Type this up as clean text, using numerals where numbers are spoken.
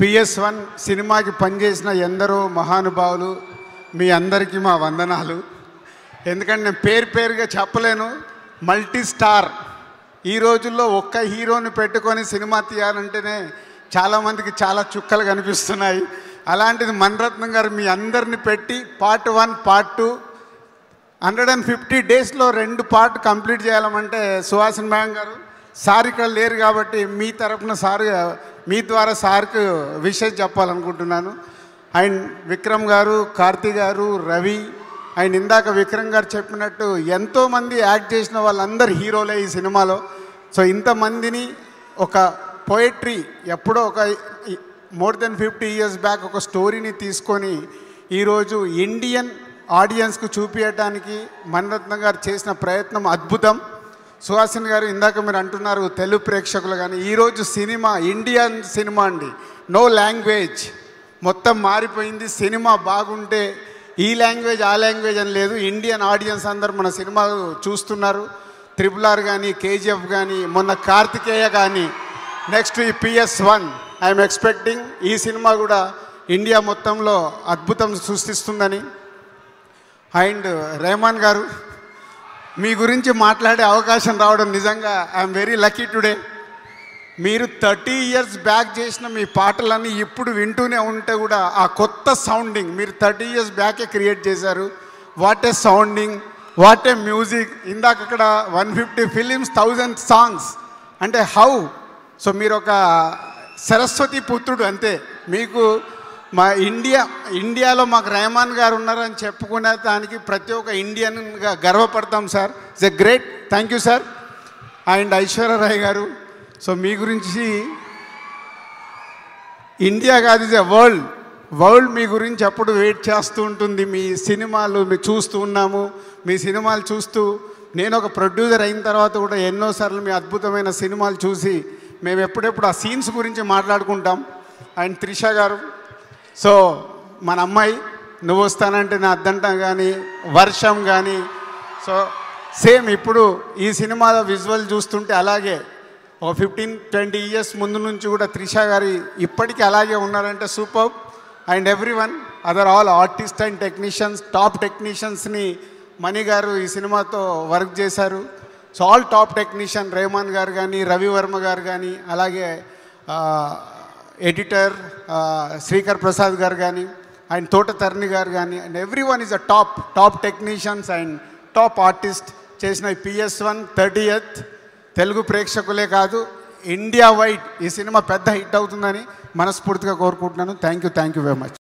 PS1 సినిమాకి పనిచేసిన ఎందరో మహానుభావులు మీ అందరికీ మా వందనాలు. ఎందుకంటే నేను పేరుగా చెప్పలేను. మల్టీ స్టార్ ఈ రోజుల్లో ఒక్క హీరోని పెట్టుకొని సినిమా తీయాలంటేనే చాలామందికి చాలా చుక్కలు కనిపిస్తున్నాయి. అలాంటిది మణిరత్నం గారు మీ అందరిని పెట్టి పార్ట్ 1 పార్ట్ 2 150 డేస్లో 2 పార్ట్ కంప్లీట్ చేయాలంటే సుహాసిని మేడం గారు సార్ ఇక్కడ లేరు కాబట్టి మీ తరపున సార్ మీ ద్వారా సార్కు విషయం చెప్పాలనుకుంటున్నాను. అండ్ విక్రమ్ గారు, కార్తీ గారు, రవి అండ్ ఇందాక విక్రమ్ గారు చెప్పినట్టు ఎంతోమంది యాక్ట్ చేసిన వాళ్ళందరూ హీరోలే ఈ సినిమాలో. సో ఇంతమందిని ఒక పోయట్రీ ఎప్పుడో ఒక మోర్ దెన్ 50 years బ్యాక్ ఒక స్టోరీని తీసుకొని ఈరోజు ఇండియన్ ఆడియన్స్కు చూపించడానికి మణిరత్నం గారు చేసిన ప్రయత్నం అద్భుతం. సుహాసిని గారు ఇందాక మీరు అంటున్నారు తెలుగు ప్రేక్షకులు కానీ ఈరోజు సినిమా ఇండియన్ సినిమా అండి. నో లాంగ్వేజ్, మొత్తం మారిపోయింది. సినిమా బాగుంటే ఈ లాంగ్వేజ్ ఆ లాంగ్వేజ్ అని లేదు. ఇండియన్ ఆడియన్స్ అందరు మన సినిమా చూస్తున్నారు. RRR కానీ, KGF కానీ, మొన్న కార్తికేయ కానీ, నెక్స్ట్ ఈ PS1 ఐఎమ్ ఎక్స్పెక్టింగ్ ఈ సినిమా కూడా ఇండియా మొత్తంలో అద్భుతం సృష్టిస్తుందని. అండ్ రెహమాన్ గారు మీ గురించి మాట్లాడే అవకాశం రావడం నిజంగా ఐఎమ్ వెరీ లక్కీ టుడే. మీరు 30 years బ్యాక్ చేసిన మీ పాటలన్నీ ఇప్పుడు వింటూనే ఉంటే కూడా ఆ కొత్త సౌండింగ్ మీరు 30 years బ్యాకే క్రియేట్ చేశారు. What a sounding, what a music. ఇందాక ఇక్కడ 150 films 1000 సాంగ్స్ అంటే హౌ. సో మీరు ఒక సరస్వతి పుత్రుడు అంతే. మీకు మా ఇండియాలో మాకు రెహమాన్ గారు ఉన్నారని చెప్పుకునే దానికి ప్రతి ఒక్క ఇండియన్గా గర్వపడతాం sir. It's a great, thank you sir. And Aishwarya Rai గారు, సో మీ గురించి ఇండియా కాదు, ఇస్ ఎ వరల్డ్ మీ గురించి అప్పుడు వెయిట్ చేస్తూ ఉంటుంది. మీ సినిమాలు మేము చూస్తూ ఉన్నాము. మీ సినిమాలు చూస్తూ నేను ఒక ప్రొడ్యూసర్ అయిన తర్వాత కూడా ఎన్నోసార్లు మీ అద్భుతమైన సినిమాలు చూసి మేము ఎప్పుడెప్పుడు ఆ సీన్స్ గురించి మాట్లాడుకుంటాం. అండ్ త్రిష గారు, సో మన అమ్మాయి నువ్వు వస్తానంటే నా అద్దంటం కానీ, వర్షం కానీ, సో సేమ్ ఇప్పుడు ఈ సినిమాలో విజువల్ చూస్తుంటే అలాగే ఒక 15-20 years ముందు నుంచి కూడా త్రిష గారి ఇప్పటికీ అలాగే ఉన్నారంటే super. And everyone other all artist and technicians, top టెక్నీషియన్స్ని మణి గారు ఈ సినిమాతో వర్క్ చేశారు. So all top technician Rahman గారు కానీ, రవివర్మ గారు కానీ, అలాగే ఎడిటర్ శ్రీకర్ ప్రసాద్ గారు కానీ, అండ్ తోట తరణి గారు కానీ, and everyone is a top technicians and top artist చేసిన ఈ PS1 30th తెలుగు ప్రేక్షకులే కాదు ఇండియా వైడ్ ఈ సినిమా పెద్ద హిట్ అవుతుందని మనస్ఫూర్తిగా కోరుకుంటున్నాను. Thank you very much.